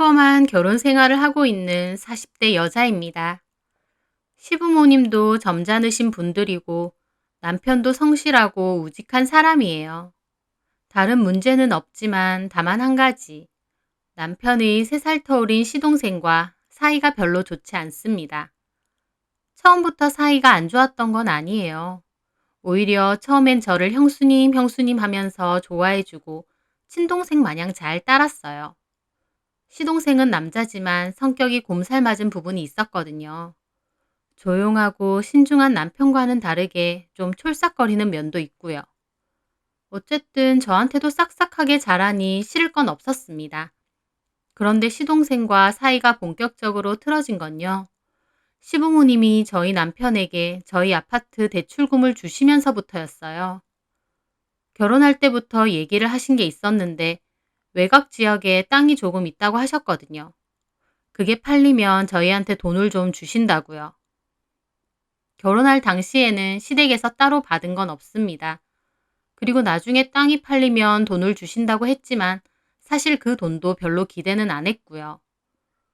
평범한 결혼 생활을 하고 있는 40대 여자입니다. 시부모님도 점잖으신 분들이고 남편도 성실하고 우직한 사람이에요. 다른 문제는 없지만 다만 한 가지. 남편의 3살 터울인 시동생과 사이가 별로 좋지 않습니다. 처음부터 사이가 안 좋았던 건 아니에요. 오히려 처음엔 저를 형수님, 형수님 하면서 좋아해주고 친동생 마냥 잘 따랐어요. 시동생은 남자지만 성격이 곰살 맞은 부분이 있었거든요. 조용하고 신중한 남편과는 다르게 좀 촐싹거리는 면도 있고요. 어쨌든 저한테도 싹싹하게 잘하니 싫을 건 없었습니다. 그런데 시동생과 사이가 본격적으로 틀어진 건요. 시부모님이 저희 남편에게 저희 아파트 대출금을 주시면서부터였어요. 결혼할 때부터 얘기를 하신 게 있었는데 외곽 지역에 땅이 조금 있다고 하셨거든요. 그게 팔리면 저희한테 돈을 좀 주신다고요. 결혼할 당시에는 시댁에서 따로 받은 건 없습니다. 그리고 나중에 땅이 팔리면 돈을 주신다고 했지만 사실 그 돈도 별로 기대는 안 했고요.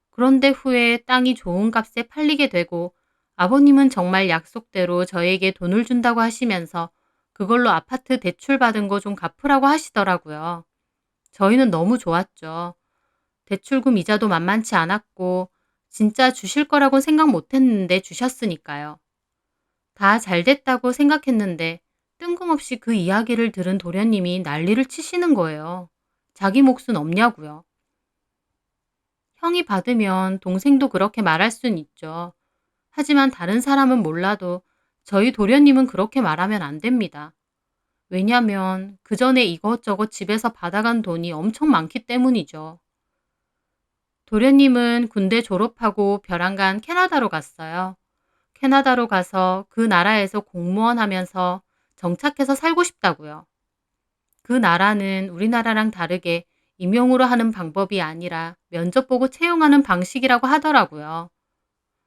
그런데 후에 땅이 좋은 값에 팔리게 되고 아버님은 정말 약속대로 저에게 돈을 준다고 하시면서 그걸로 아파트 대출 받은 거 좀 갚으라고 하시더라고요. 저희는 너무 좋았죠. 대출금 이자도 만만치 않았고 진짜 주실 거라고 생각 못 했는데 주셨으니까요. 다 잘 됐다고 생각했는데 뜬금없이 그 이야기를 들은 도련님이 난리를 치시는 거예요. 자기 몫은 없냐고요. 형이 받으면 동생도 그렇게 말할 순 있죠. 하지만 다른 사람은 몰라도 저희 도련님은 그렇게 말하면 안 됩니다. 왜냐면 그 전에 이것저것 집에서 받아간 돈이 엄청 많기 때문이죠. 도련님은 군대 졸업하고 벼랑간 캐나다로 갔어요. 캐나다로 가서 그 나라에서 공무원 하면서 정착해서 살고 싶다고요. 그 나라는 우리나라랑 다르게 임용으로 하는 방법이 아니라 면접 보고 채용하는 방식이라고 하더라고요.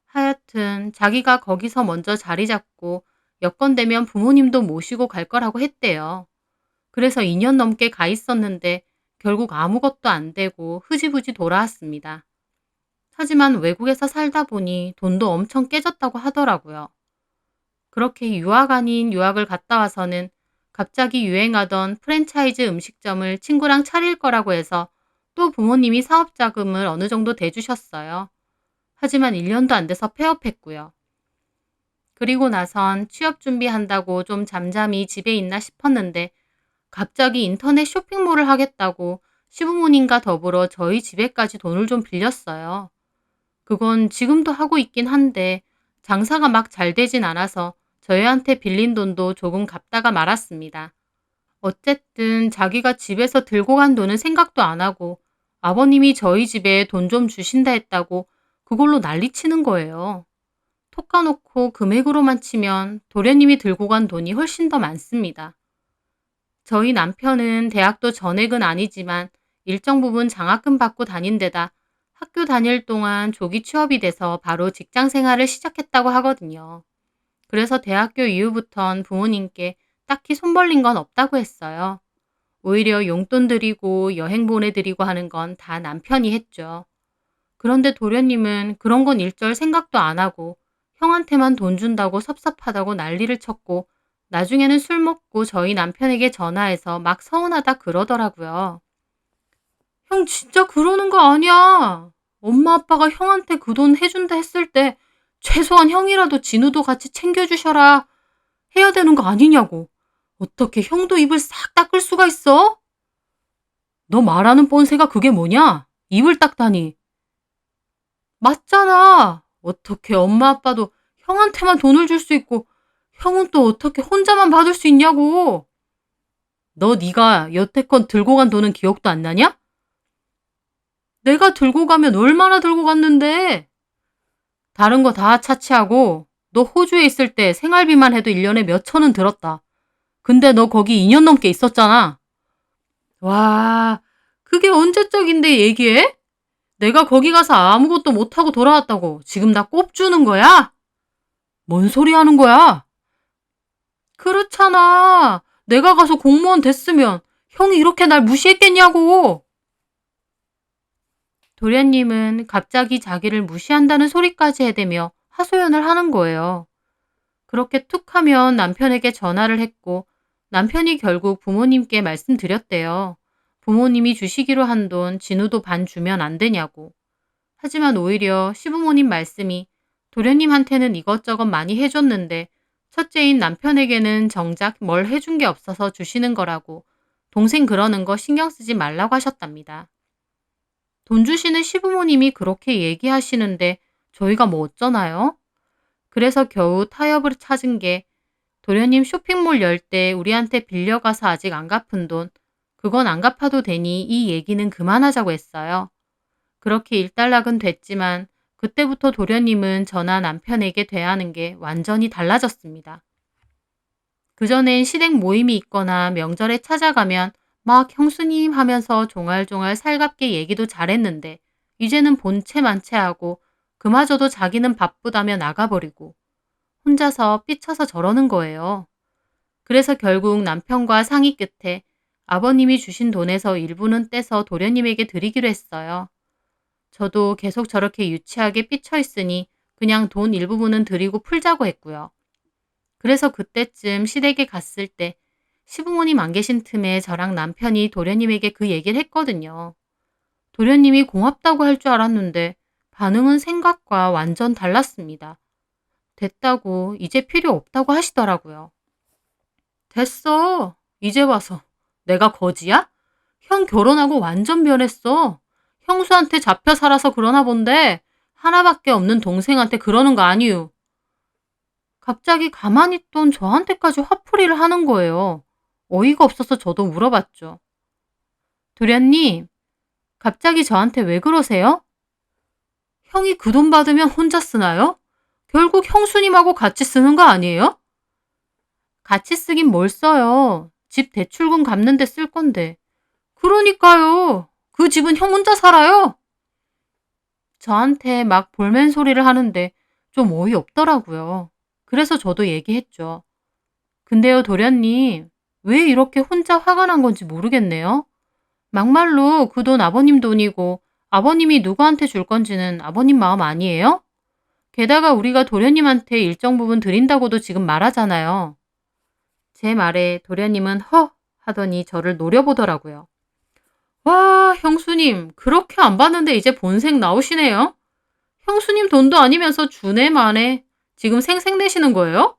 하여튼 자기가 거기서 먼저 자리 잡고 여건 되면 부모님도 모시고 갈 거라고 했대요. 그래서 2년 넘게 가 있었는데 결국 아무것도 안 되고 흐지부지 돌아왔습니다. 하지만 외국에서 살다 보니 돈도 엄청 깨졌다고 하더라고요. 그렇게 유학 아닌 유학을 갔다 와서는 갑자기 유행하던 프랜차이즈 음식점을 친구랑 차릴 거라고 해서 또 부모님이 사업 자금을 어느 정도 대주셨어요. 하지만 1년도 안 돼서 폐업했고요. 그리고 나선 취업 준비한다고 좀 잠잠히 집에 있나 싶었는데 갑자기 인터넷 쇼핑몰을 하겠다고 시부모님과 더불어 저희 집에까지 돈을 좀 빌렸어요. 그건 지금도 하고 있긴 한데 장사가 막 잘 되진 않아서 저희한테 빌린 돈도 조금 갚다가 말았습니다. 어쨌든 자기가 집에서 들고 간 돈은 생각도 안 하고 아버님이 저희 집에 돈 좀 주신다 했다고 그걸로 난리치는 거예요. 톡 까놓고 금액으로만 치면 도련님이 들고 간 돈이 훨씬 더 많습니다. 저희 남편은 대학도 전액은 아니지만 일정 부분 장학금 받고 다닌 데다 학교 다닐 동안 조기 취업이 돼서 바로 직장 생활을 시작했다고 하거든요. 그래서 대학교 이후부턴 부모님께 딱히 손 벌린 건 없다고 했어요. 오히려 용돈 드리고 여행 보내드리고 하는 건 다 남편이 했죠. 그런데 도련님은 그런 건 일절 생각도 안 하고 형한테만 돈 준다고 섭섭하다고 난리를 쳤고 나중에는 술 먹고 저희 남편에게 전화해서 막 서운하다 그러더라고요. 형 진짜 그러는 거 아니야. 엄마 아빠가 형한테 그 돈 해준다 했을 때 최소한 형이라도 진우도 같이 챙겨주셔라 해야 되는 거 아니냐고. 어떻게 형도 입을 싹 닦을 수가 있어? 너 말하는 뻔세가 그게 뭐냐? 입을 닦다니. 맞잖아. 어떻게 엄마 아빠도 형한테만 돈을 줄 수 있고 형은 또 어떻게 혼자만 받을 수 있냐고. 너 네가 여태껏 들고 간 돈은 기억도 안 나냐? 내가 들고 가면 얼마나 들고 갔는데. 다른 거 다 차치하고 너 호주에 있을 때 생활비만 해도 1년에 몇 천은 들었다. 근데 너 거기 2년 넘게 있었잖아. 와, 그게 언제적인데 얘기해? 내가 거기 가서 아무것도 못하고 돌아왔다고 지금 나 꼽주는 거야? 뭔 소리 하는 거야? 그렇잖아. 내가 가서 공무원 됐으면 형이 이렇게 날 무시했겠냐고. 도련님은 갑자기 자기를 무시한다는 소리까지 해대며 하소연을 하는 거예요. 그렇게 툭 하면 남편에게 전화를 했고 남편이 결국 부모님께 말씀드렸대요. 부모님이 주시기로 한 돈 진우도 반 주면 안 되냐고. 하지만 오히려 시부모님 말씀이 도련님한테는 이것저것 많이 해줬는데 첫째인 남편에게는 정작 뭘 해준 게 없어서 주시는 거라고 동생 그러는 거 신경 쓰지 말라고 하셨답니다. 돈 주시는 시부모님이 그렇게 얘기하시는데 저희가 뭐 어쩌나요? 그래서 겨우 타협을 찾은 게 도련님 쇼핑몰 열 때 우리한테 빌려가서 아직 안 갚은 돈, 그건 안 갚아도 되니 이 얘기는 그만하자고 했어요. 그렇게 일단락은 됐지만 그때부터 도련님은 저나 남편에게 대하는 게 완전히 달라졌습니다. 그전엔 시댁 모임이 있거나 명절에 찾아가면 막 형수님 하면서 종알종알 살갑게 얘기도 잘했는데 이제는 본체 만체하고 그마저도 자기는 바쁘다며 나가버리고 혼자서 삐쳐서 저러는 거예요. 그래서 결국 남편과 상의 끝에 아버님이 주신 돈에서 일부는 떼서 도련님에게 드리기로 했어요. 저도 계속 저렇게 유치하게 삐쳐 있으니 그냥 돈 일부분은 드리고 풀자고 했고요. 그래서 그때쯤 시댁에 갔을 때 시부모님 안 계신 틈에 저랑 남편이 도련님에게 그 얘기를 했거든요. 도련님이 고맙다고 할 줄 알았는데 반응은 생각과 완전 달랐습니다. 됐다고 이제 필요 없다고 하시더라고요. 됐어. 이제 와서. 내가 거지야? 형 결혼하고 완전 변했어. 형수한테 잡혀 살아서 그러나 본데 하나밖에 없는 동생한테 그러는 거 아니유. 갑자기 가만히 있던 저한테까지 화풀이를 하는 거예요. 어이가 없어서 저도 물어봤죠. 도련님, 갑자기 저한테 왜 그러세요? 형이 그 돈 받으면 혼자 쓰나요? 결국 형수님하고 같이 쓰는 거 아니에요? 같이 쓰긴 뭘 써요. 집 대출금 갚는 데 쓸 건데. 그러니까요. 그 집은 형 혼자 살아요. 저한테 막 볼멘 소리를 하는데 좀 어이없더라고요. 그래서 저도 얘기했죠. 근데요, 도련님, 왜 이렇게 혼자 화가 난 건지 모르겠네요. 막말로 그 돈 아버님 돈이고 아버님이 누구한테 줄 건지는 아버님 마음 아니에요? 게다가 우리가 도련님한테 일정 부분 드린다고도 지금 말하잖아요. 제 말에 도련님은 허 하더니 저를 노려보더라고요. 와, 형수님, 그렇게 안 봤는데 이제 본색 나오시네요? 형수님 돈도 아니면서 주네 마네. 지금 생색내시는 거예요?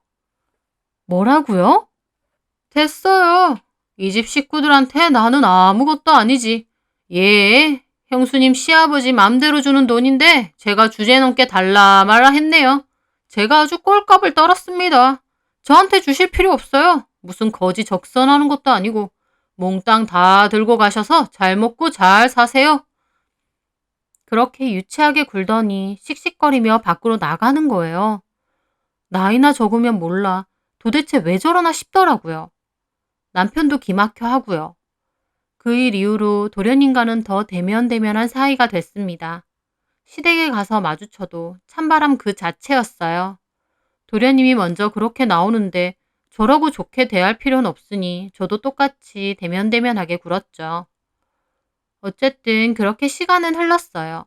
뭐라고요? 됐어요. 이 집 식구들한테 나는 아무것도 아니지. 예, 형수님 시아버지 맘대로 주는 돈인데 제가 주제넘게 달라 말라 했네요. 제가 아주 꼴값을 떨었습니다. 저한테 주실 필요 없어요. 무슨 거지 적선하는 것도 아니고 몽땅 다 들고 가셔서 잘 먹고 잘 사세요. 그렇게 유치하게 굴더니 씩씩거리며 밖으로 나가는 거예요. 나이나 적으면 몰라. 도대체 왜 저러나 싶더라고요. 남편도 기막혀 하고요. 그 일 이후로 도련님과는 더 대면대면한 사이가 됐습니다. 시댁에 가서 마주쳐도 찬바람 그 자체였어요. 도련님이 먼저 그렇게 나오는데 저러고 좋게 대할 필요는 없으니 저도 똑같이 대면대면하게 굴었죠. 어쨌든 그렇게 시간은 흘렀어요.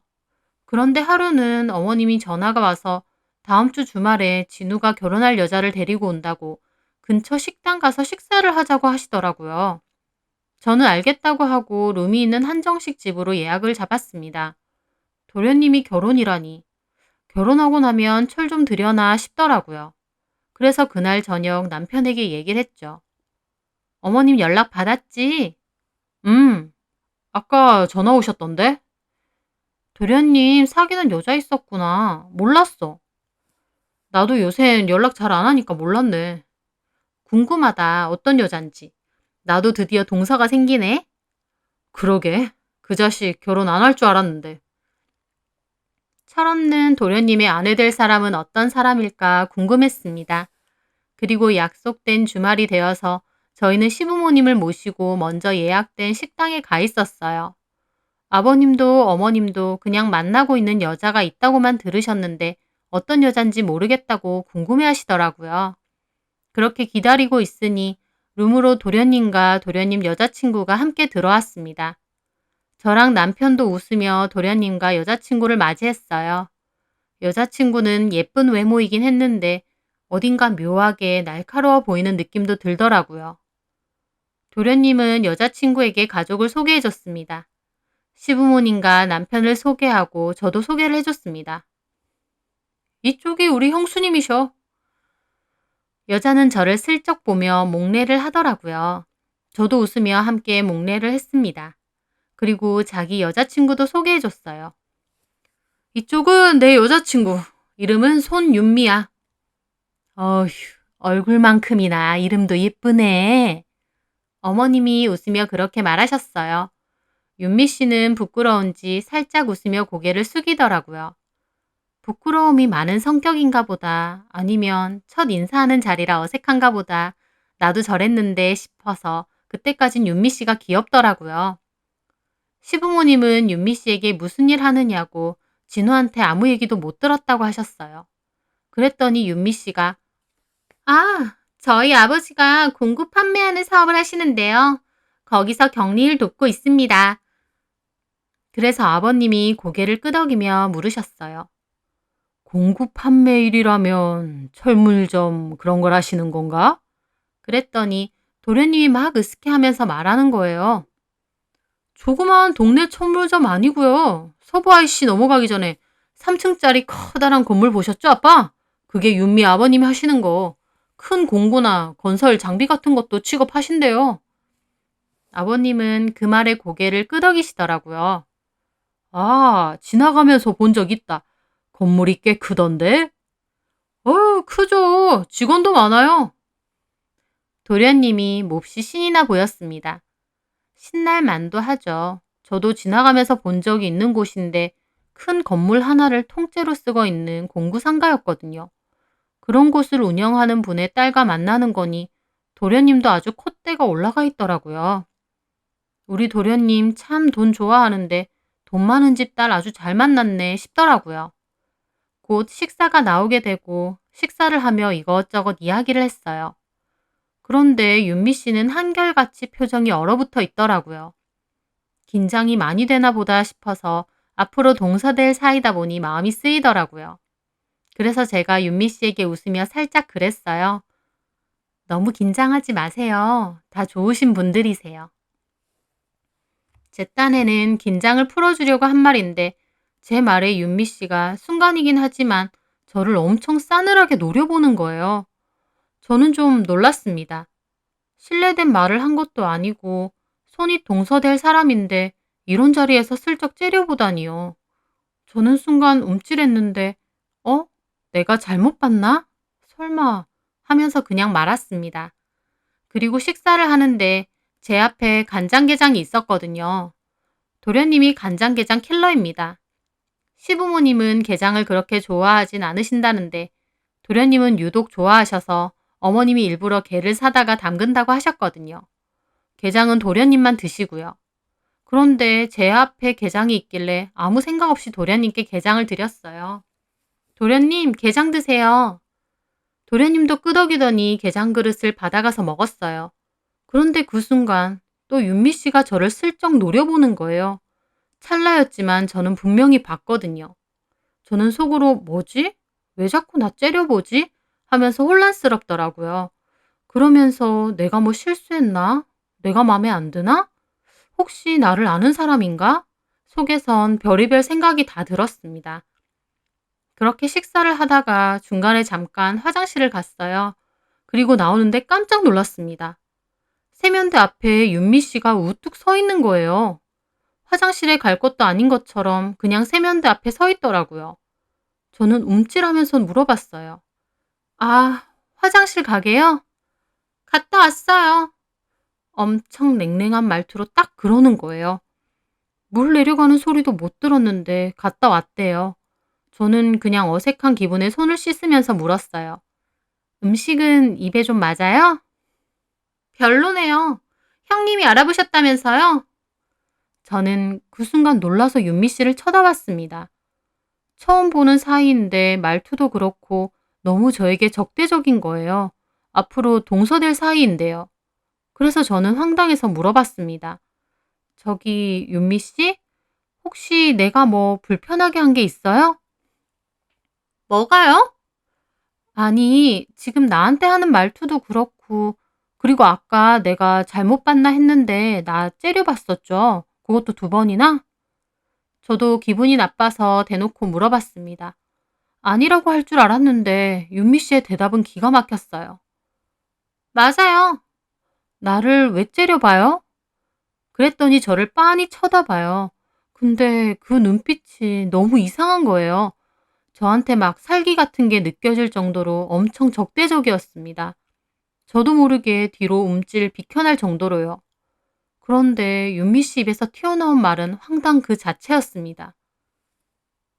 그런데 하루는 어머님이 전화가 와서 다음 주 주말에 진우가 결혼할 여자를 데리고 온다고 근처 식당 가서 식사를 하자고 하시더라고요. 저는 알겠다고 하고 룸이 있는 한정식 집으로 예약을 잡았습니다. 도련님이 결혼이라니. 결혼하고 나면 철 좀 들여나 싶더라고요. 그래서 그날 저녁 남편에게 얘기를 했죠. 어머님 연락 받았지? 아까 전화 오셨던데? 도련님 사귀는 여자 있었구나. 몰랐어. 나도 요새 연락 잘 안 하니까 몰랐네. 궁금하다. 어떤 여잔지. 나도 드디어 동서가 생기네. 그러게. 그 자식 결혼 안 할 줄 알았는데. 철없는 도련님의 아내 될 사람은 어떤 사람일까 궁금했습니다. 그리고 약속된 주말이 되어서 저희는 시부모님을 모시고 먼저 예약된 식당에 가 있었어요. 아버님도 어머님도 그냥 만나고 있는 여자가 있다고만 들으셨는데 어떤 여잔지 모르겠다고 궁금해 하시더라고요. 그렇게 기다리고 있으니 룸으로 도련님과 도련님 여자친구가 함께 들어왔습니다. 저랑 남편도 웃으며 도련님과 여자친구를 맞이했어요. 여자친구는 예쁜 외모이긴 했는데 어딘가 묘하게 날카로워 보이는 느낌도 들더라고요. 도련님은 여자친구에게 가족을 소개해줬습니다. 시부모님과 남편을 소개하고 저도 소개를 해줬습니다. 이쪽이 우리 형수님이셔. 여자는 저를 슬쩍 보며 목례를 하더라고요. 저도 웃으며 함께 목례를 했습니다. 그리고 자기 여자친구도 소개해줬어요. 이쪽은 내 여자친구. 이름은 손윤미야. 어휴, 얼굴만큼이나 이름도 예쁘네. 어머님이 웃으며 그렇게 말하셨어요. 윤미 씨는 부끄러운지 살짝 웃으며 고개를 숙이더라고요. 부끄러움이 많은 성격인가 보다, 아니면 첫 인사하는 자리라 어색한가 보다, 나도 저랬는데 싶어서 그때까진 윤미 씨가 귀엽더라고요. 시부모님은 윤미 씨에게 무슨 일 하느냐고 진우한테 아무 얘기도 못 들었다고 하셨어요. 그랬더니 윤미 씨가 저희 아버지가 공구 판매하는 사업을 하시는데요. 거기서 격리를 돕고 있습니다. 그래서 아버님이 고개를 끄덕이며 물으셨어요. 공구 판매일이라면 철물점 그런 걸 하시는 건가? 그랬더니 도련님이 막 으스케하면서 말하는 거예요. 조그만 동네 철물점 아니고요. 서부 IC 넘어가기 전에 3층짜리 커다란 건물 보셨죠, 아빠? 그게 윤미 아버님이 하시는 거. 큰 공구나 건설 장비 같은 것도 취급하신대요. 아버님은 그 말에 고개를 끄덕이시더라고요. 지나가면서 본 적 있다. 건물이 꽤 크던데? 크죠. 직원도 많아요. 도련님이 몹시 신이 나 보였습니다. 신날 만도 하죠. 저도 지나가면서 본 적이 있는 곳인데 큰 건물 하나를 통째로 쓰고 있는 공구상가였거든요. 그런 곳을 운영하는 분의 딸과 만나는 거니 도련님도 아주 콧대가 올라가 있더라고요. 우리 도련님 참 돈 좋아하는데 돈 많은 집 딸 아주 잘 만났네 싶더라고요. 곧 식사가 나오게 되고 식사를 하며 이것저것 이야기를 했어요. 그런데 윤미 씨는 한결같이 표정이 얼어붙어 있더라고요. 긴장이 많이 되나 보다 싶어서 앞으로 동서될 사이다 보니 마음이 쓰이더라고요. 그래서 제가 윤미 씨에게 웃으며 살짝 그랬어요. 너무 긴장하지 마세요. 다 좋으신 분들이세요. 제 딴에는 긴장을 풀어주려고 한 말인데 제 말에 윤미 씨가 순간이긴 하지만 저를 엄청 싸늘하게 노려보는 거예요. 저는 좀 놀랐습니다. 실례된 말을 한 것도 아니고 손이 동서될 사람인데 이런 자리에서 슬쩍 째려보다니요. 저는 순간 움찔했는데 내가 잘못 봤나? 설마 하면서 그냥 말았습니다. 그리고 식사를 하는데 제 앞에 간장게장이 있었거든요. 도련님이 간장게장 킬러입니다. 시부모님은 게장을 그렇게 좋아하진 않으신다는데 도련님은 유독 좋아하셔서 어머님이 일부러 게를 사다가 담근다고 하셨거든요. 게장은 도련님만 드시고요. 그런데 제 앞에 게장이 있길래 아무 생각 없이 도련님께 게장을 드렸어요. 도련님, 게장 드세요. 도련님도 끄덕이더니 게장 그릇을 받아가서 먹었어요. 그런데 그 순간 또 윤미 씨가 저를 슬쩍 노려보는 거예요. 찰나였지만 저는 분명히 봤거든요. 저는 속으로 뭐지? 왜 자꾸 나 째려보지? 하면서 혼란스럽더라고요. 그러면서 내가 뭐 실수했나? 내가 마음에 안 드나? 혹시 나를 아는 사람인가? 속에선 별의별 생각이 다 들었습니다. 그렇게 식사를 하다가 중간에 잠깐 화장실을 갔어요. 그리고 나오는데 깜짝 놀랐습니다. 세면대 앞에 윤미 씨가 우뚝 서 있는 거예요. 화장실에 갈 것도 아닌 것처럼 그냥 세면대 앞에 서 있더라고요. 저는 움찔하면서 물어봤어요. 화장실 가게요? 갔다 왔어요. 엄청 냉랭한 말투로 딱 그러는 거예요. 물 내려가는 소리도 못 들었는데 갔다 왔대요. 저는 그냥 어색한 기분에 손을 씻으면서 물었어요. 음식은 입에 좀 맞아요? 별로네요. 형님이 알아보셨다면서요? 저는 그 순간 놀라서 윤미 씨를 쳐다봤습니다. 처음 보는 사이인데 말투도 그렇고 너무 저에게 적대적인 거예요. 앞으로 동서될 사이인데요. 그래서 저는 황당해서 물어봤습니다. 저기 윤미 씨? 혹시 내가 뭐 불편하게 한 게 있어요? 뭐가요? 아니, 지금 나한테 하는 말투도 그렇고, 그리고 아까 내가 잘못 봤나 했는데 나 째려봤었죠. 그것도 두 번이나? 저도 기분이 나빠서 대놓고 물어봤습니다. 아니라고 할 줄 알았는데 윤미 씨의 대답은 기가 막혔어요. 맞아요. 나를 왜 째려봐요? 그랬더니 저를 빤히 쳐다봐요. 근데 그 눈빛이 너무 이상한 거예요. 저한테 막 살기 같은 게 느껴질 정도로 엄청 적대적이었습니다. 저도 모르게 뒤로 움찔 비켜날 정도로요. 그런데 윤미 씨 입에서 튀어나온 말은 황당 그 자체였습니다.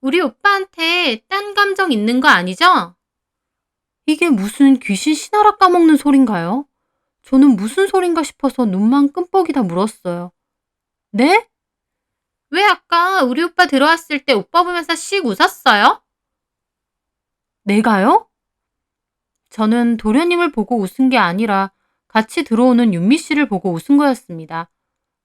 우리 오빠한테 딴 감정 있는 거 아니죠? 이게 무슨 귀신 신하라 까먹는 소린가요? 저는 무슨 소린가 싶어서 눈만 끔뻑이다 물었어요. 네? 왜 아까 우리 오빠 들어왔을 때 오빠 보면서 씩 웃었어요? 내가요? 저는 도련님을 보고 웃은 게 아니라 같이 들어오는 윤미 씨를 보고 웃은 거였습니다.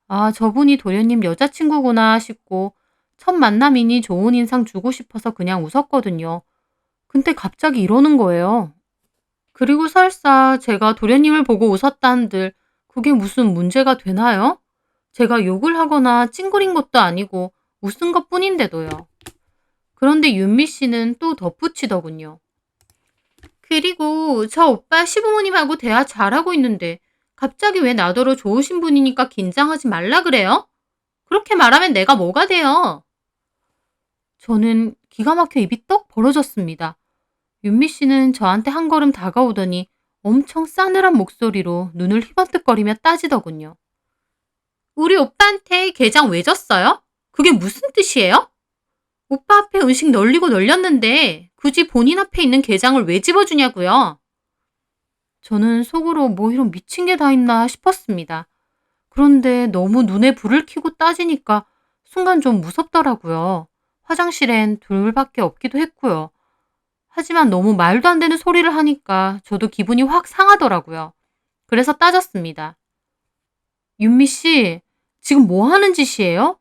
아, 저분이 도련님 여자친구구나 싶고 첫 만남이니 좋은 인상 주고 싶어서 그냥 웃었거든요. 근데 갑자기 이러는 거예요. 그리고 설사 제가 도련님을 보고 웃었다는들 그게 무슨 문제가 되나요? 제가 욕을 하거나 찡그린 것도 아니고 웃은 것뿐인데도요. 그런데 윤미 씨는 또 덧붙이더군요. 그리고 저 오빠 시부모님하고 대화 잘하고 있는데 갑자기 왜 나더러 좋으신 분이니까 긴장하지 말라 그래요? 그렇게 말하면 내가 뭐가 돼요? 저는 기가 막혀 입이 떡 벌어졌습니다. 윤미 씨는 저한테 한 걸음 다가오더니 엄청 싸늘한 목소리로 눈을 희번뜩거리며 따지더군요. 우리 오빠한테 게장 왜 줬어요? 그게 무슨 뜻이에요? 오빠 앞에 음식 널리고 널렸는데 굳이 본인 앞에 있는 게장을 왜 집어주냐고요? 저는 속으로 뭐 이런 미친 게 다 있나 싶었습니다. 그런데 너무 눈에 불을 켜고 따지니까 순간 좀 무섭더라고요. 화장실엔 둘밖에 없기도 했고요. 하지만 너무 말도 안 되는 소리를 하니까 저도 기분이 확 상하더라고요. 그래서 따졌습니다. 윤미 씨, 지금 뭐 하는 짓이에요?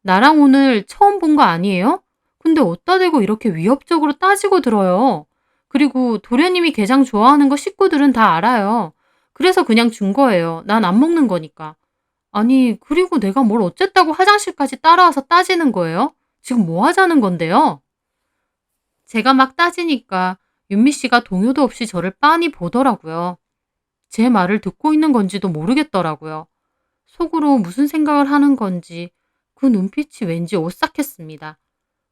나랑 오늘 처음 본 거 아니에요? 근데 어디다 대고 이렇게 위협적으로 따지고 들어요. 그리고 도련님이 게장 좋아하는 거 식구들은 다 알아요. 그래서 그냥 준 거예요. 난 안 먹는 거니까. 아니, 그리고 내가 뭘 어쨌다고 화장실까지 따라와서 따지는 거예요? 지금 뭐 하자는 건데요? 제가 막 따지니까 윤미 씨가 동요도 없이 저를 빤히 보더라고요. 제 말을 듣고 있는 건지도 모르겠더라고요. 속으로 무슨 생각을 하는 건지 그 눈빛이 왠지 오싹했습니다.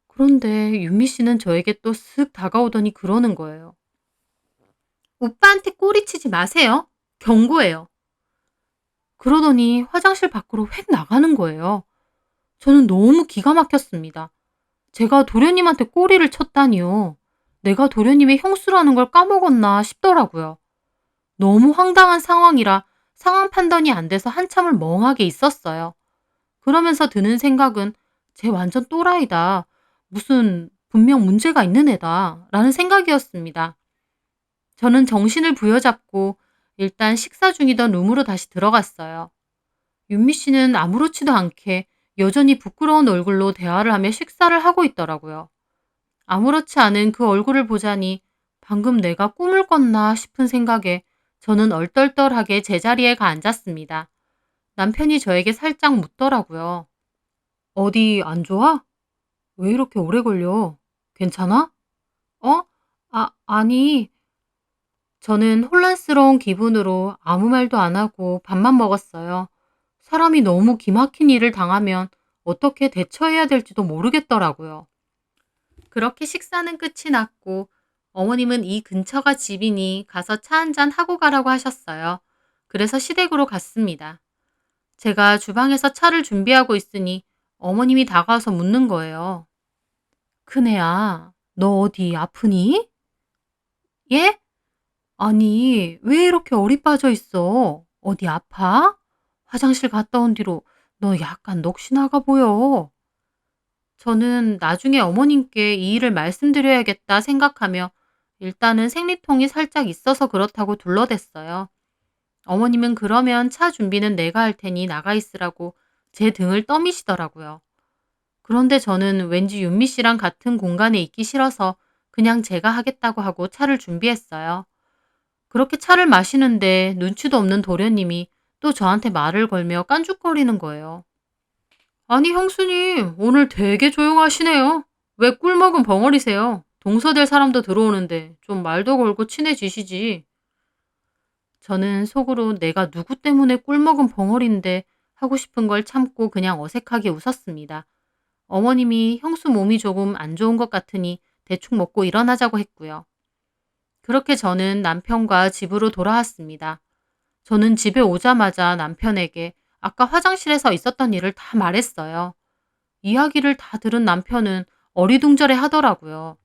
그런데 윤미 씨는 저에게 또 슥 다가오더니 그러는 거예요. 오빠한테 꼬리치지 마세요. 경고해요. 그러더니 화장실 밖으로 획 나가는 거예요. 저는 너무 기가 막혔습니다. 제가 도련님한테 꼬리를 쳤다니요. 내가 도련님의 형수라는 걸 까먹었나 싶더라고요. 너무 황당한 상황이라 상황 판단이 안 돼서 한참을 멍하게 있었어요. 그러면서 드는 생각은 쟤 완전 또라이다. 무슨 분명 문제가 있는 애다. 라는 생각이었습니다. 저는 정신을 부여잡고 일단 식사 중이던 룸으로 다시 들어갔어요. 윤미 씨는 아무렇지도 않게 여전히 부끄러운 얼굴로 대화를 하며 식사를 하고 있더라고요. 아무렇지 않은 그 얼굴을 보자니 방금 내가 꿈을 꿨나 싶은 생각에 저는 얼떨떨하게 제자리에 가 앉았습니다. 남편이 저에게 살짝 묻더라고요. 어디 안 좋아? 왜 이렇게 오래 걸려? 괜찮아? 어? 아니. 저는 혼란스러운 기분으로 아무 말도 안 하고 밥만 먹었어요. 사람이 너무 기막힌 일을 당하면 어떻게 대처해야 될지도 모르겠더라고요. 그렇게 식사는 끝이 났고 어머님은 이 근처가 집이니 가서 차 한잔 하고 가라고 하셨어요. 그래서 시댁으로 갔습니다. 제가 주방에서 차를 준비하고 있으니 어머님이 다가와서 묻는 거예요. 큰애야, 너 어디 아프니? 예? 아니, 왜 이렇게 얼이 빠져 있어? 어디 아파? 화장실 갔다 온 뒤로 너 약간 넋이 나가 보여. 저는 나중에 어머님께 이 일을 말씀드려야겠다 생각하며 일단은 생리통이 살짝 있어서 그렇다고 둘러댔어요. 어머님은 그러면 차 준비는 내가 할 테니 나가 있으라고 제 등을 떠미시더라고요. 그런데 저는 왠지 윤미 씨랑 같은 공간에 있기 싫어서 그냥 제가 하겠다고 하고 차를 준비했어요. 그렇게 차를 마시는데 눈치도 없는 도련님이 또 저한테 말을 걸며 깐죽거리는 거예요. 아니, 형수님, 오늘 되게 조용하시네요. 왜 꿀먹은 벙어리세요? 동서될 사람도 들어오는데 좀 말도 걸고 친해지시지. 저는 속으로 내가 누구 때문에 꿀먹은 벙어리인데 하고 싶은 걸 참고 그냥 어색하게 웃었습니다. 어머님이 형수 몸이 조금 안 좋은 것 같으니 대충 먹고 일어나자고 했고요. 그렇게 저는 남편과 집으로 돌아왔습니다. 저는 집에 오자마자 남편에게 아까 화장실에서 있었던 일을 다 말했어요. 이야기를 다 들은 남편은 어리둥절해 하더라고요.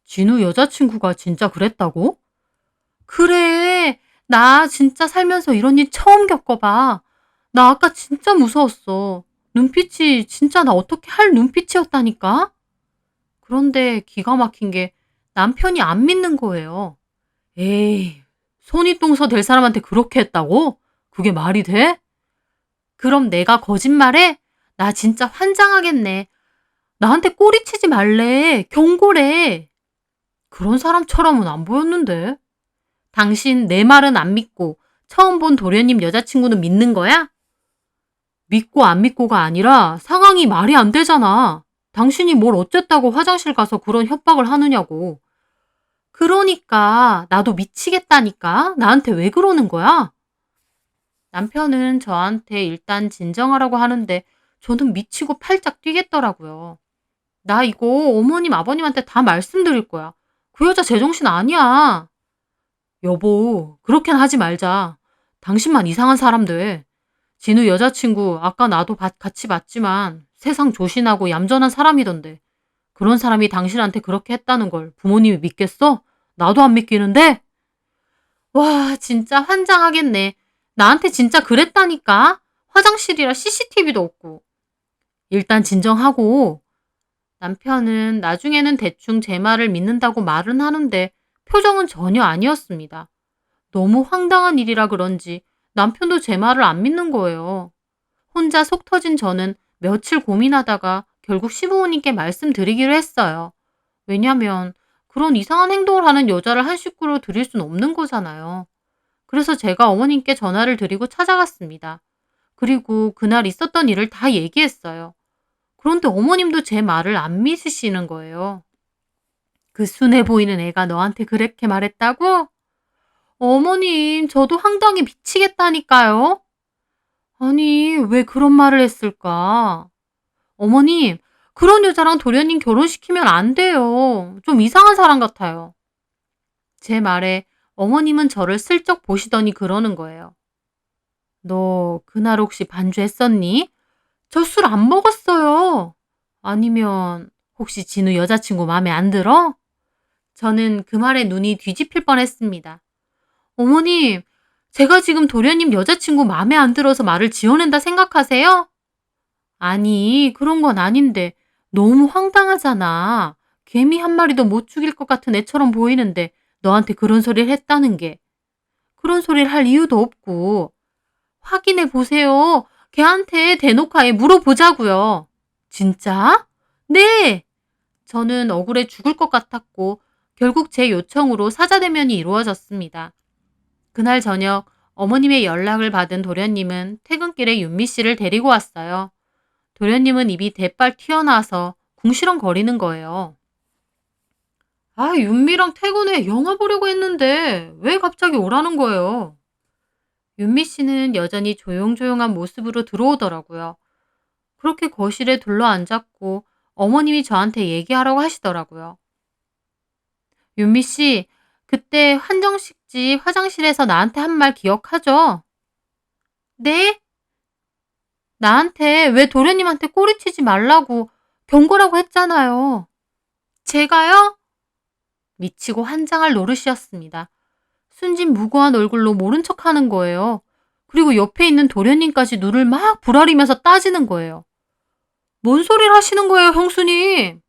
진우 여자친구가 진짜 그랬다고? 그래. 나 진짜 살면서 이런 일 처음 겪어봐. 나 아까 진짜 무서웠어. 눈빛이 진짜 나 어떻게 할 눈빛이었다니까? 그런데 기가 막힌 게 남편이 안 믿는 거예요. 에이, 손윗동서 될 사람한테 그렇게 했다고? 그게 말이 돼? 그럼 내가 거짓말해? 나 진짜 환장하겠네. 나한테 꼬리치지 말래. 경고래. 그런 사람처럼은 안 보였는데. 당신 내 말은 안 믿고 처음 본 도련님 여자친구는 믿는 거야? 믿고 안 믿고가 아니라 상황이 말이 안 되잖아. 당신이 뭘 어쨌다고 화장실 가서 그런 협박을 하느냐고. 그러니까 나도 미치겠다니까. 나한테 왜 그러는 거야? 남편은 저한테 일단 진정하라고 하는데 저는 미치고 팔짝 뛰겠더라고요. 나 이거 어머님 아버님한테 다 말씀드릴 거야. 그 여자 제정신 아니야. 여보, 그렇게는 하지 말자. 당신만 이상한 사람 돼. 진우 여자친구 아까 나도 같이 봤지만 세상 조신하고 얌전한 사람이던데. 그런 사람이 당신한테 그렇게 했다는 걸 부모님이 믿겠어? 나도 안 믿기는데? 와, 진짜 환장하겠네. 나한테 진짜 그랬다니까? 화장실이라 CCTV도 없고. 일단 진정하고. 남편은 나중에는 대충 제 말을 믿는다고 말은 하는데 표정은 전혀 아니었습니다. 너무 황당한 일이라 그런지 남편도 제 말을 안 믿는 거예요. 혼자 속 터진 저는 며칠 고민하다가 결국 시부모님께 말씀드리기로 했어요. 왜냐면 그런 이상한 행동을 하는 여자를 한 식구로 들일 순 없는 거잖아요. 그래서 제가 어머님께 전화를 드리고 찾아갔습니다. 그리고 그날 있었던 일을 다 얘기했어요. 그런데 어머님도 제 말을 안 믿으시는 거예요. 그 순해 보이는 애가 너한테 그렇게 말했다고? 어머님, 저도 황당히 미치겠다니까요. 아니, 왜 그런 말을 했을까? 어머님, 그런 여자랑 도련님 결혼시키면 안 돼요. 좀 이상한 사람 같아요. 제 말에 어머님은 저를 슬쩍 보시더니 그러는 거예요. 너 그날 혹시 반주했었니? 저 술 안 먹었어요. 아니면 혹시 진우 여자친구 마음에 안 들어? 저는 그 말에 눈이 뒤집힐 뻔했습니다. 어머님, 제가 지금 도련님 여자친구 마음에 안 들어서 말을 지어낸다 생각하세요? 아니, 그런 건 아닌데 너무 황당하잖아. 개미 한 마리도 못 죽일 것 같은 애처럼 보이는데 너한테 그런 소리를 했다는 게. 그런 소리를 할 이유도 없고. 확인해 보세요. 걔한테 대놓고 아예 물어보자고요. 진짜? 네! 저는 억울해 죽을 것 같았고 결국 제 요청으로 사자대면이 이루어졌습니다. 그날 저녁 어머님의 연락을 받은 도련님은 퇴근길에 윤미 씨를 데리고 왔어요. 도련님은 입이 대빨 튀어나와서 궁시렁거리는 거예요. 아, 윤미랑 퇴근해 영화 보려고 했는데 왜 갑자기 오라는 거예요? 윤미 씨는 여전히 조용조용한 모습으로 들어오더라고요. 그렇게 거실에 둘러앉았고 어머님이 저한테 얘기하라고 하시더라고요. 윤미 씨, 그때 한정식 집 화장실에서 나한테 한 말 기억하죠? 네? 나한테 왜 도련님한테 꼬리치지 말라고 경고라고 했잖아요. 제가요? 미치고 환장할 노릇이었습니다. 순진무구한 얼굴로 모른 척하는 거예요. 그리고 옆에 있는 도련님까지 눈을 막 부라리면서 따지는 거예요. 뭔 소리를 하시는 거예요, 형수님?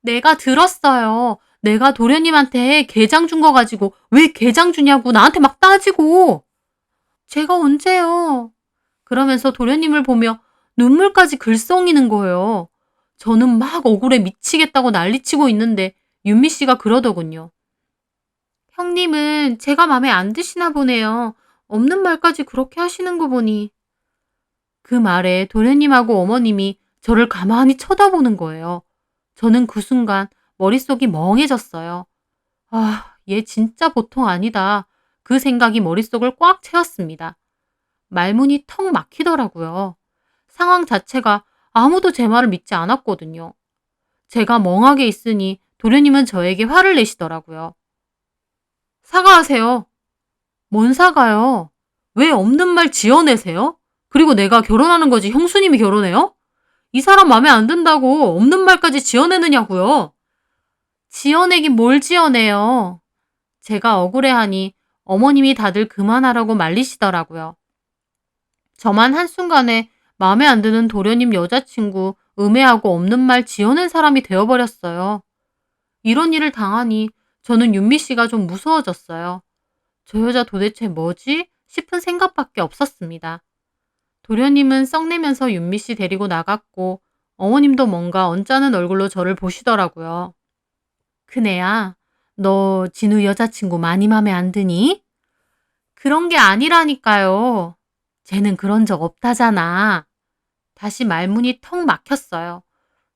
내가 들었어요. 내가 도련님한테 게장 준 거 가지고 왜 게장 주냐고 나한테 막 따지고. 제가 언제요? 그러면서 도련님을 보며 눈물까지 글썽이는 거예요. 저는 막 억울해 미치겠다고 난리치고 있는데 윤미 씨가 그러더군요. 형님은 제가 마음에 안 드시나 보네요. 없는 말까지 그렇게 하시는 거 보니. 그 말에 도련님하고 어머님이 저를 가만히 쳐다보는 거예요. 저는 그 순간 머릿속이 멍해졌어요. 아, 얘 진짜 보통 아니다. 그 생각이 머릿속을 꽉 채웠습니다. 말문이 턱 막히더라고요. 상황 자체가 아무도 제 말을 믿지 않았거든요. 제가 멍하게 있으니 도련님은 저에게 화를 내시더라고요. 사과하세요. 뭔 사과요? 왜 없는 말 지어내세요? 그리고 내가 결혼하는 거지 형수님이 결혼해요? 이 사람 마음에 안 든다고 없는 말까지 지어내느냐고요? 지어내긴 뭘 지어내요? 제가 억울해하니 어머님이 다들 그만하라고 말리시더라고요. 저만 한순간에 마음에 안 드는 도련님 여자친구 음해하고 없는 말 지어낸 사람이 되어버렸어요. 이런 일을 당하니 저는 윤미 씨가 좀 무서워졌어요. 저 여자 도대체 뭐지? 싶은 생각밖에 없었습니다. 도련님은 썩내면서 윤미 씨 데리고 나갔고 어머님도 뭔가 언짢은 얼굴로 저를 보시더라고요. 큰애야, 너 진우 여자친구 많이 맘에 안 드니? 그런 게 아니라니까요. 쟤는 그런 적 없다잖아. 다시 말문이 턱 막혔어요.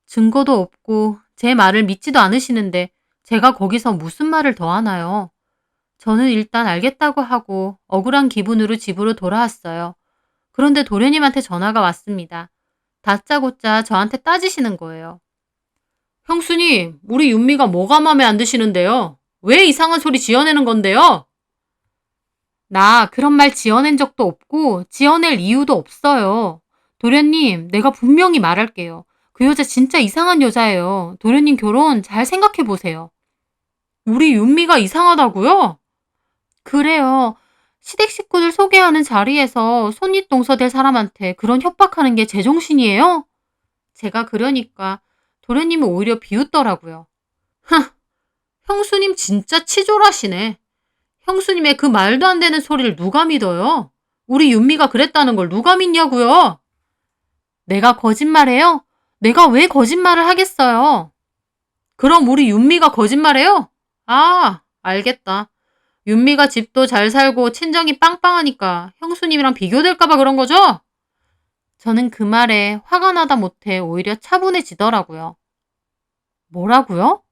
증거도 없고 제 말을 믿지도 않으시는데 제가 거기서 무슨 말을 더 하나요? 저는 일단 알겠다고 하고 억울한 기분으로 집으로 돌아왔어요. 그런데 도련님한테 전화가 왔습니다. 다짜고짜 저한테 따지시는 거예요. 형수님, 우리 윤미가 뭐가 마음에 안 드시는데요? 왜 이상한 소리 지어내는 건데요? 나 그런 말 지어낸 적도 없고 지어낼 이유도 없어요. 도련님, 내가 분명히 말할게요. 그 여자 진짜 이상한 여자예요. 도련님 결혼 잘 생각해 보세요. 우리 윤미가 이상하다고요? 그래요. 시댁 식구들 소개하는 자리에서 손윗 동서될 사람한테 그런 협박하는 게 제정신이에요? 제가 그러니까 도련님이 오히려 비웃더라고요. 흥, 형수님 진짜 치졸하시네. 형수님의 그 말도 안 되는 소리를 누가 믿어요? 우리 윤미가 그랬다는 걸 누가 믿냐고요? 내가 거짓말해요? 내가 왜 거짓말을 하겠어요? 그럼 우리 윤미가 거짓말해요? 아, 알겠다. 윤미가 집도 잘 살고 친정이 빵빵하니까 형수님이랑 비교될까봐 그런 거죠? 저는 그 말에 화가 나다 못해 오히려 차분해지더라고요. 뭐라고요?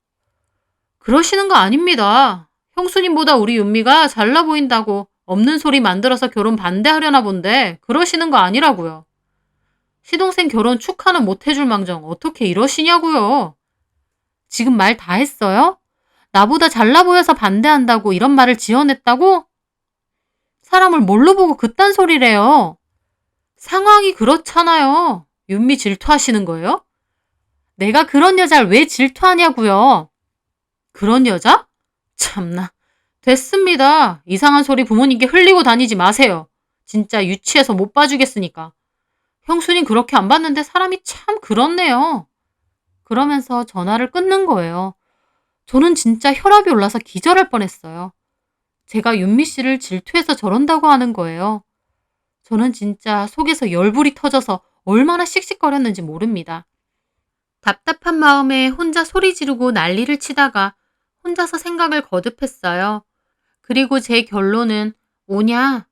그러시는 거 아닙니다. 형수님보다 우리 윤미가 잘나 보인다고 없는 소리 만들어서 결혼 반대하려나 본데 그러시는 거 아니라고요. 시동생 결혼 축하는 못 해줄 망정 어떻게 이러시냐고요. 지금 말 다 했어요? 나보다 잘나 보여서 반대한다고 이런 말을 지어냈다고? 사람을 뭘로 보고 그딴 소리래요. 상황이 그렇잖아요. 윤미 질투하시는 거예요? 내가 그런 여자를 왜 질투하냐고요. 그런 여자? 참나. 됐습니다. 이상한 소리 부모님께 흘리고 다니지 마세요. 진짜 유치해서 못 봐주겠으니까. 형수님 그렇게 안 봤는데 사람이 참 그렇네요. 그러면서 전화를 끊는 거예요. 저는 진짜 혈압이 올라서 기절할 뻔했어요. 제가 윤미 씨를 질투해서 저런다고 하는 거예요. 저는 진짜 속에서 열불이 터져서 얼마나 씩씩거렸는지 모릅니다. 답답한 마음에 혼자 소리 지르고 난리를 치다가 혼자서 생각을 거듭했어요. 그리고 제 결론은 뭐냐?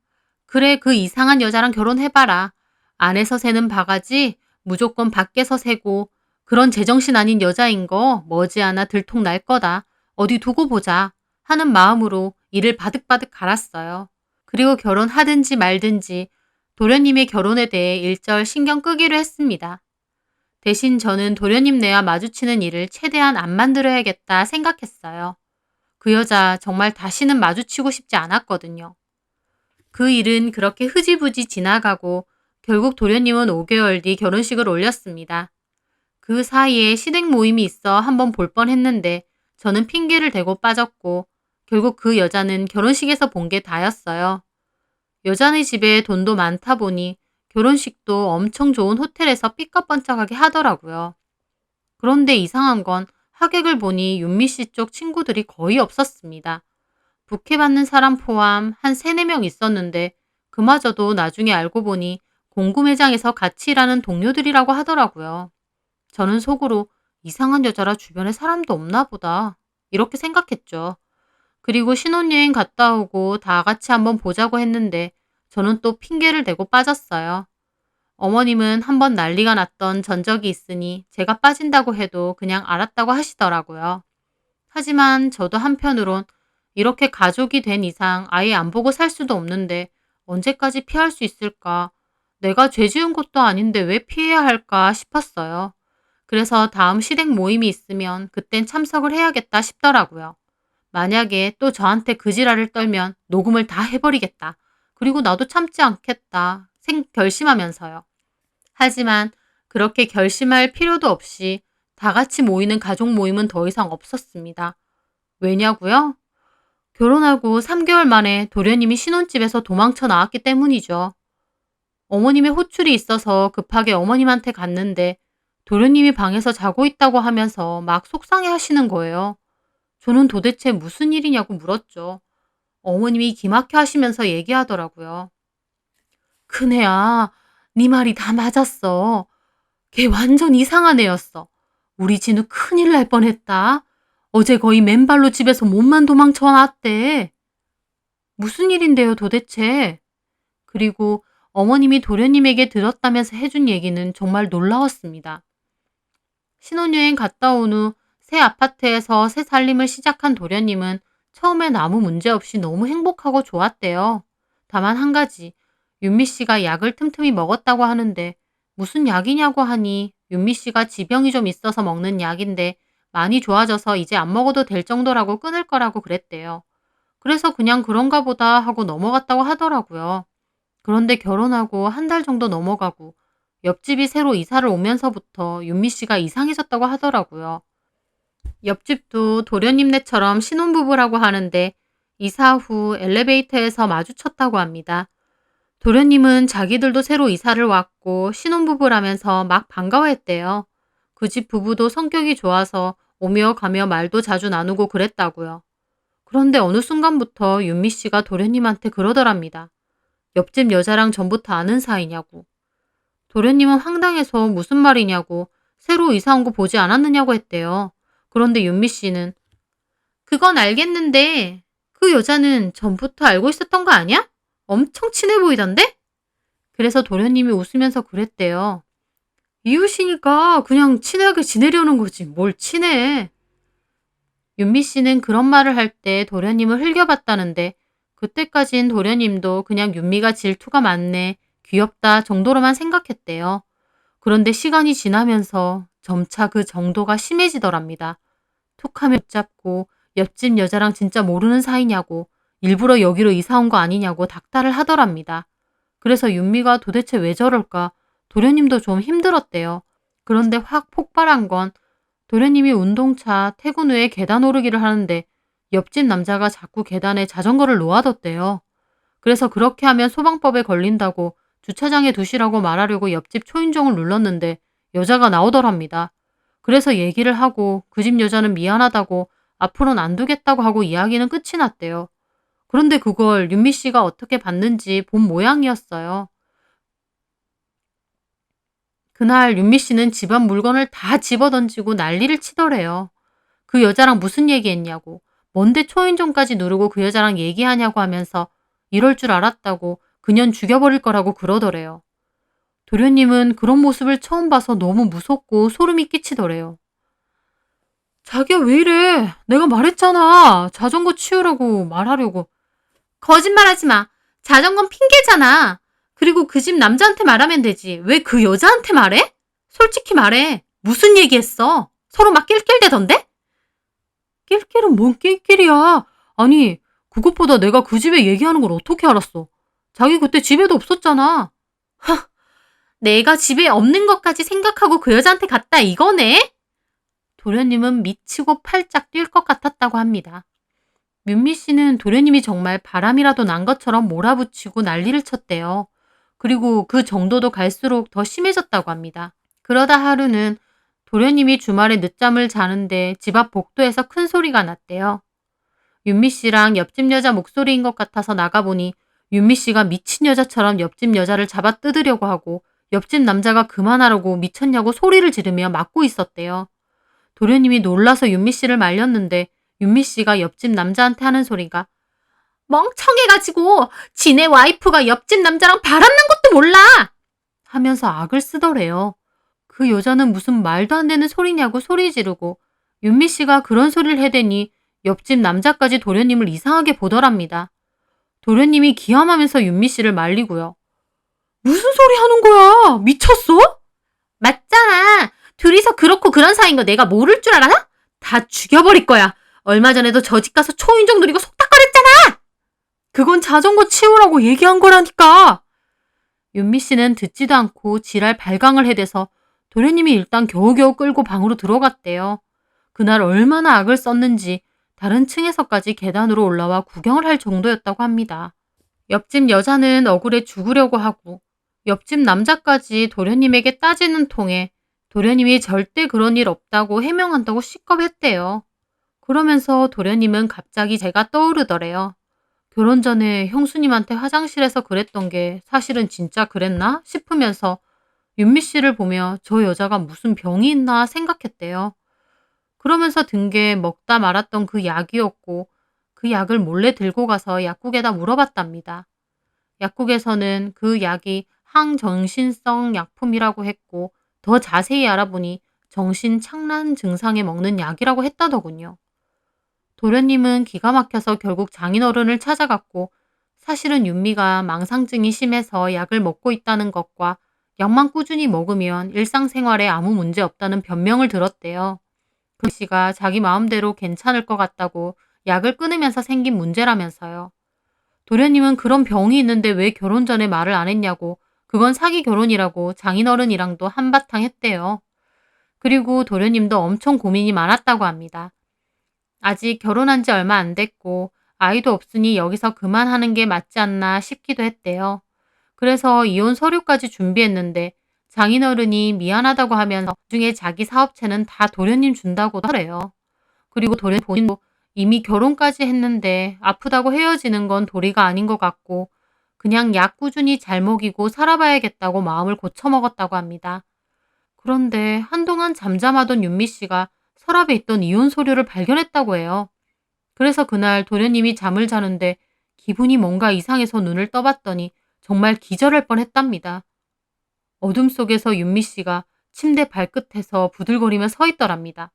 그래, 그 이상한 여자랑 결혼해봐라. 안에서 새는 바가지 무조건 밖에서 새고 그런 제정신 아닌 여자인 거 머지않아 들통 날 거다. 어디 두고 보자 하는 마음으로 이를 바득바득 갈았어요. 그리고 결혼하든지 말든지 도련님의 결혼에 대해 일절 신경 끄기로 했습니다. 대신 저는 도련님네와 마주치는 일을 최대한 안 만들어야겠다 생각했어요. 그 여자 정말 다시는 마주치고 싶지 않았거든요. 그 일은 그렇게 흐지부지 지나가고 결국 도련님은 5개월 뒤 결혼식을 올렸습니다. 그 사이에 시댁 모임이 있어 한번 볼 뻔했는데 저는 핑계를 대고 빠졌고 결국 그 여자는 결혼식에서 본 게 다였어요. 여자네 집에 돈도 많다 보니 결혼식도 엄청 좋은 호텔에서 삐까뻔쩍하게 하더라고요. 그런데 이상한 건 하객을 보니 윤미 씨 쪽 친구들이 거의 없었습니다. 부케 받는 사람 포함 한 3, 4명 있었는데 그마저도 나중에 알고 보니 공구 매장에서 같이 일하는 동료들이라고 하더라고요. 저는 속으로 이상한 여자라 주변에 사람도 없나 보다. 이렇게 생각했죠. 그리고 신혼여행 갔다 오고 다 같이 한번 보자고 했는데 저는 또 핑계를 대고 빠졌어요. 어머님은 한번 난리가 났던 전적이 있으니 제가 빠진다고 해도 그냥 알았다고 하시더라고요. 하지만 저도 한편으론 이렇게 가족이 된 이상 아예 안 보고 살 수도 없는데 언제까지 피할 수 있을까? 내가 죄 지은 것도 아닌데 왜 피해야 할까 싶었어요. 그래서 다음 시댁 모임이 있으면 그땐 참석을 해야겠다 싶더라고요. 만약에 또 저한테 그 지랄을 떨면 녹음을 다 해버리겠다. 그리고 나도 참지 않겠다. 결심하면서요. 하지만 그렇게 결심할 필요도 없이 다 같이 모이는 가족 모임은 더 이상 없었습니다. 왜냐고요? 결혼하고 3개월 만에 도련님이 신혼집에서 도망쳐 나왔기 때문이죠. 어머님의 호출이 있어서 급하게 어머님한테 갔는데 도련님이 방에서 자고 있다고 하면서 막 속상해 하시는 거예요. 저는 도대체 무슨 일이냐고 물었죠. 어머님이 기막혀 하시면서 얘기하더라고요. 큰애야, 네 말이 다 맞았어. 걔 완전 이상한 애였어. 우리 진우 큰일 날 뻔했다. 어제 거의 맨발로 집에서 몸만 도망쳐 나왔대. 무슨 일인데요 도대체? 그리고 어머님이 도련님에게 들었다면서 해준 얘기는 정말 놀라웠습니다. 신혼여행 갔다 온 후 새 아파트에서 새 살림을 시작한 도련님은 처음엔 아무 문제 없이 너무 행복하고 좋았대요. 다만 한 가지, 윤미 씨가 약을 틈틈이 먹었다고 하는데 무슨 약이냐고 하니 윤미 씨가 지병이 좀 있어서 먹는 약인데 많이 좋아져서 이제 안 먹어도 될 정도라고 끊을 거라고 그랬대요. 그래서 그냥 그런가 보다 하고 넘어갔다고 하더라고요. 그런데 결혼하고 한 달 정도 넘어가고 옆집이 새로 이사를 오면서부터 윤미 씨가 이상해졌다고 하더라고요. 옆집도 도련님네처럼 신혼부부라고 하는데 이사 후 엘리베이터에서 마주쳤다고 합니다. 도련님은 자기들도 새로 이사를 왔고 신혼부부라면서 막 반가워했대요. 그 집 부부도 성격이 좋아서 오며 가며 말도 자주 나누고 그랬다고요. 그런데 어느 순간부터 윤미 씨가 도련님한테 그러더랍니다. 옆집 여자랑 전부터 아는 사이냐고. 도련님은 황당해서 무슨 말이냐고 새로 이사 온 거 보지 않았느냐고 했대요. 그런데 윤미 씨는 그건 알겠는데 그 여자는 전부터 알고 있었던 거 아니야? 엄청 친해 보이던데? 그래서 도련님이 웃으면서 그랬대요. 이웃이니까 그냥 친하게 지내려는 거지. 뭘 친해. 윤미 씨는 그런 말을 할 때 도련님을 흘겨봤다는데 그때까진 도련님도 그냥 윤미가 질투가 많네, 귀엽다 정도로만 생각했대요. 그런데 시간이 지나면서 점차 그 정도가 심해지더랍니다. 툭하면 붙잡고 옆집 여자랑 진짜 모르는 사이냐고 일부러 여기로 이사 온 거 아니냐고 닥달을 하더랍니다. 그래서 윤미가 도대체 왜 저럴까 도련님도 좀 힘들었대요. 그런데 확 폭발한 건 도련님이 운동차 퇴근 후에 계단 오르기를 하는데 옆집 남자가 자꾸 계단에 자전거를 놓아뒀대요. 그래서 그렇게 하면 소방법에 걸린다고 주차장에 두시라고 말하려고 옆집 초인종을 눌렀는데 여자가 나오더랍니다. 그래서 얘기를 하고 그 집 여자는 미안하다고 앞으로는 안 두겠다고 하고 이야기는 끝이 났대요. 그런데 그걸 윤미 씨가 어떻게 봤는지 본 모양이었어요. 그날 윤미 씨는 집안 물건을 다 집어던지고 난리를 치더래요. 그 여자랑 무슨 얘기했냐고, 뭔데 초인종까지 누르고 그 여자랑 얘기하냐고 하면서 이럴 줄 알았다고 그년 죽여버릴 거라고 그러더래요. 도련님은 그런 모습을 처음 봐서 너무 무섭고 소름이 끼치더래요. 자기야 왜 이래? 내가 말했잖아. 자전거 치우라고 말하려고. 거짓말하지 마. 자전거는 핑계잖아. 그리고 그 집 남자한테 말하면 되지. 왜 그 여자한테 말해? 솔직히 말해. 무슨 얘기했어? 서로 막 낄낄대던데? 낄낄은 뭔 낄낄이야. 아니, 그것보다 내가 그 집에 얘기하는 걸 어떻게 알았어? 자기 그때 집에도 없었잖아. 하, 내가 집에 없는 것까지 생각하고 그 여자한테 갔다 이거네? 도련님은 미치고 팔짝 뛸 것 같았다고 합니다. 윤미 씨는 도련님이 정말 바람이라도 난 것처럼 몰아붙이고 난리를 쳤대요. 그리고 그 정도도 갈수록 더 심해졌다고 합니다. 그러다 하루는 도련님이 주말에 늦잠을 자는데 집 앞 복도에서 큰 소리가 났대요. 윤미 씨랑 옆집 여자 목소리인 것 같아서 나가보니 윤미 씨가 미친 여자처럼 옆집 여자를 잡아 뜯으려고 하고 옆집 남자가 그만하라고 미쳤냐고 소리를 지르며 막고 있었대요. 도련님이 놀라서 윤미 씨를 말렸는데 윤미 씨가 옆집 남자한테 하는 소리가 멍청해가지고 지네 와이프가 옆집 남자랑 바람난 것도 몰라! 하면서 악을 쓰더래요. 그 여자는 무슨 말도 안 되는 소리냐고 소리 지르고 윤미 씨가 그런 소리를 해대니 옆집 남자까지 도련님을 이상하게 보더랍니다. 도련님이 기함하면서 윤미 씨를 말리고요. 무슨 소리 하는 거야? 미쳤어? 맞잖아. 둘이서 그렇고 그런 사이인 거 내가 모를 줄 알아? 다 죽여버릴 거야. 얼마 전에도 저 집 가서 초인종 누리고 속닥거렸잖아. 그건 자전거 치우라고 얘기한 거라니까. 윤미 씨는 듣지도 않고 지랄 발광을 해대서 도련님이 일단 겨우겨우 끌고 방으로 들어갔대요. 그날 얼마나 악을 썼는지 다른 층에서까지 계단으로 올라와 구경을 할 정도였다고 합니다. 옆집 여자는 억울해 죽으려고 하고 옆집 남자까지 도련님에게 따지는 통에 도련님이 절대 그런 일 없다고 해명한다고 시겁했대요. 그러면서 도련님은 갑자기 제가 떠오르더래요. 결혼 전에 형수님한테 화장실에서 그랬던 게 사실은 진짜 그랬나 싶으면서 윤미 씨를 보며 저 여자가 무슨 병이 있나 생각했대요. 그러면서 든 게 먹다 말았던 그 약이었고 그 약을 몰래 들고 가서 약국에다 물어봤답니다. 약국에서는 그 약이 항정신성 약품이라고 했고 더 자세히 알아보니 정신착란 증상에 먹는 약이라고 했다더군요. 도련님은 기가 막혀서 결국 장인어른을 찾아갔고 사실은 윤미가 망상증이 심해서 약을 먹고 있다는 것과 약만 꾸준히 먹으면 일상생활에 아무 문제 없다는 변명을 들었대요. 그 씨가 자기 마음대로 괜찮을 것 같다고 약을 끊으면서 생긴 문제라면서요. 도련님은 그런 병이 있는데 왜 결혼 전에 말을 안 했냐고 그건 사기 결혼이라고 장인어른이랑도 한바탕 했대요. 그리고 도련님도 엄청 고민이 많았다고 합니다. 아직 결혼한 지 얼마 안 됐고 아이도 없으니 여기서 그만하는 게 맞지 않나 싶기도 했대요. 그래서 이혼 서류까지 준비했는데 장인어른이 미안하다고 하면서 나중에 자기 사업체는 다 도련님 준다고 하래요. 그리고 도련님 본인도 이미 결혼까지 했는데 아프다고 헤어지는 건 도리가 아닌 것 같고 그냥 약 꾸준히 잘 먹이고 살아봐야겠다고 마음을 고쳐먹었다고 합니다. 그런데 한동안 잠잠하던 윤미 씨가 서랍에 있던 이혼 서류를 발견했다고 해요. 그래서 그날 도련님이 잠을 자는데 기분이 뭔가 이상해서 눈을 떠봤더니 정말 기절할 뻔했답니다. 어둠 속에서 윤미 씨가 침대 발끝에서 부들거리며 서 있더랍니다.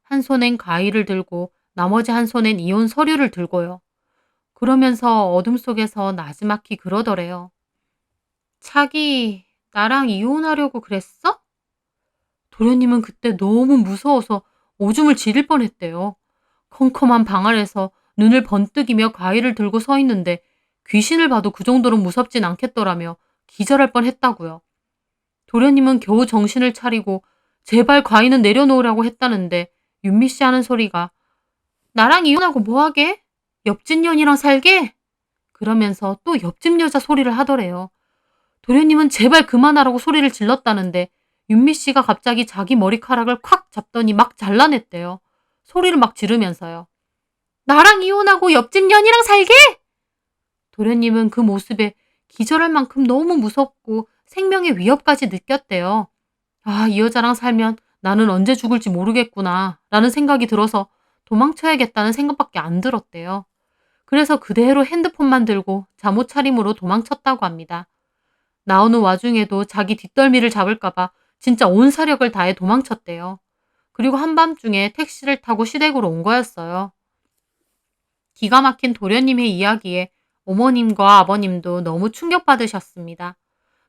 한 손엔 가위를 들고 나머지 한 손엔 이혼 서류를 들고요. 그러면서 어둠 속에서 나지막히 그러더래요. 자기 나랑 이혼하려고 그랬어? 도련님은 그때 너무 무서워서 오줌을 지릴 뻔했대요. 컴컴한 방 안에서 눈을 번뜩이며 가위를 들고 서 있는데 귀신을 봐도 그 정도로 무섭진 않겠더라며 기절할 뻔했다고요. 도련님은 겨우 정신을 차리고 제발 가위는 내려놓으라고 했다는데 윤미 씨 하는 소리가 나랑 이혼하고 뭐하게? 옆집 년이랑 살게? 그러면서 또 옆집 여자 소리를 하더래요. 도련님은 제발 그만하라고 소리를 질렀다는데 윤미 씨가 갑자기 자기 머리카락을 콱 잡더니 막 잘라냈대요. 소리를 막 지르면서요. 나랑 이혼하고 옆집 년이랑 살게? 도련님은 그 모습에 기절할 만큼 너무 무섭고 생명의 위협까지 느꼈대요. 아, 이 여자랑 살면 나는 언제 죽을지 모르겠구나 라는 생각이 들어서 도망쳐야겠다는 생각밖에 안 들었대요. 그래서 그대로 핸드폰만 들고 잠옷 차림으로 도망쳤다고 합니다. 나오는 와중에도 자기 뒷덜미를 잡을까봐 진짜 온 사력을 다해 도망쳤대요. 그리고 한밤중에 택시를 타고 시댁으로 온 거였어요. 기가 막힌 도련님의 이야기에 어머님과 아버님도 너무 충격받으셨습니다.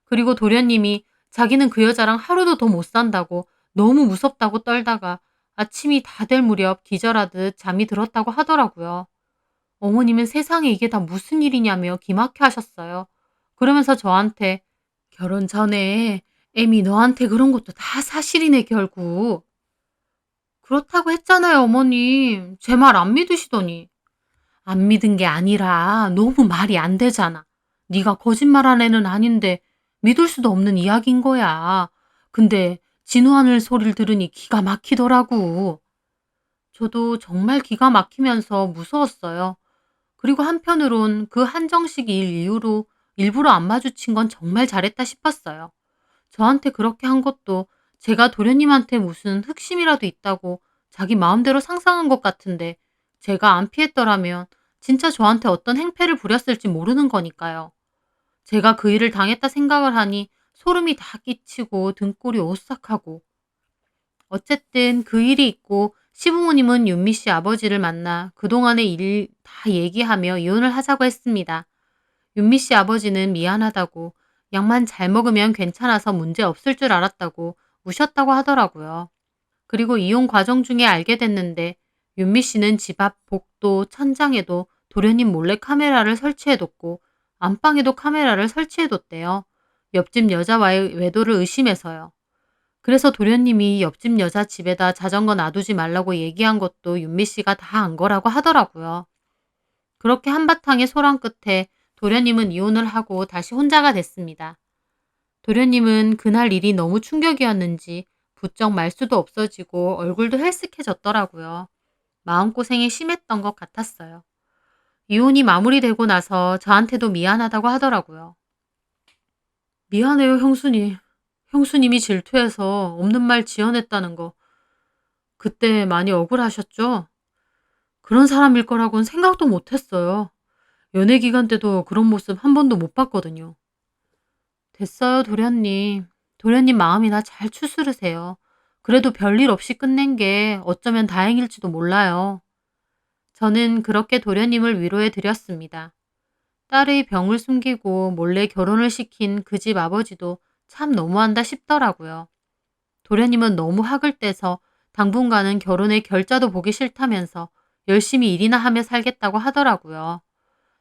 그리고 도련님이 자기는 그 여자랑 하루도 더 못 산다고 너무 무섭다고 떨다가 아침이 다 될 무렵 기절하듯 잠이 들었다고 하더라고요. 어머님은 세상에 이게 다 무슨 일이냐며 기막혀 하셨어요. 그러면서 저한테 결혼 전에 애미 너한테 그런 것도 다 사실이네 결국. 그렇다고 했잖아요 어머님. 제 말 안 믿으시더니. 안 믿은 게 아니라 너무 말이 안 되잖아. 네가 거짓말한 애는 아닌데 믿을 수도 없는 이야기인 거야. 근데 진호하늘 소리를 들으니 기가 막히더라고. 저도 정말 기가 막히면서 무서웠어요. 그리고 한편으론 그 한정식 일 이후로 일부러 안 마주친 건 정말 잘했다 싶었어요. 저한테 그렇게 한 것도 제가 도련님한테 무슨 흑심이라도 있다고 자기 마음대로 상상한 것 같은데 제가 안 피했더라면 진짜 저한테 어떤 행패를 부렸을지 모르는 거니까요. 제가 그 일을 당했다 생각을 하니 소름이 다 끼치고 등골이 오싹하고 어쨌든 그 일이 있고 시부모님은 윤미 씨 아버지를 만나 그동안의 일 다 얘기하며 이혼을 하자고 했습니다. 윤미 씨 아버지는 미안하다고 약만 잘 먹으면 괜찮아서 문제 없을 줄 알았다고 우셨다고 하더라고요. 그리고 이혼 과정 중에 알게 됐는데 윤미 씨는 집 앞 복도 천장에도 도련님 몰래 카메라를 설치해뒀고 안방에도 카메라를 설치해뒀대요. 옆집 여자와의 외도를 의심해서요. 그래서 도련님이 옆집 여자 집에다 자전거 놔두지 말라고 얘기한 것도 윤미 씨가 다 안 거라고 하더라고요. 그렇게 한바탕의 소란 끝에 도련님은 이혼을 하고 다시 혼자가 됐습니다. 도련님은 그날 일이 너무 충격이었는지 부쩍 말수도 없어지고 얼굴도 헬쓱해졌더라고요. 마음고생이 심했던 것 같았어요. 이혼이 마무리되고 나서 저한테도 미안하다고 하더라고요. 미안해요, 형수님. 형수님이 질투해서 없는 말 지어냈다는 거. 그때 많이 억울하셨죠? 그런 사람일 거라고는 생각도 못했어요. 연애 기간 때도 그런 모습 한 번도 못 봤거든요. 됐어요, 도련님. 도련님 마음이나 잘 추스르세요. 그래도 별일 없이 끝낸 게 어쩌면 다행일지도 몰라요. 저는 그렇게 도련님을 위로해 드렸습니다. 딸의 병을 숨기고 몰래 결혼을 시킨 그 집 아버지도 참 너무한다 싶더라고요. 도련님은 너무 학을 떼서 당분간은 결혼의 결자도 보기 싫다면서 열심히 일이나 하며 살겠다고 하더라고요.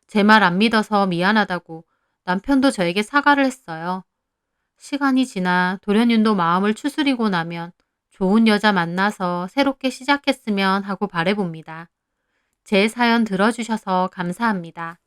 제 말 안 믿어서 미안하다고 남편도 저에게 사과를 했어요. 시간이 지나 도련님도 마음을 추스리고 나면 좋은 여자 만나서 새롭게 시작했으면 하고 바라봅니다. 제 사연 들어주셔서 감사합니다.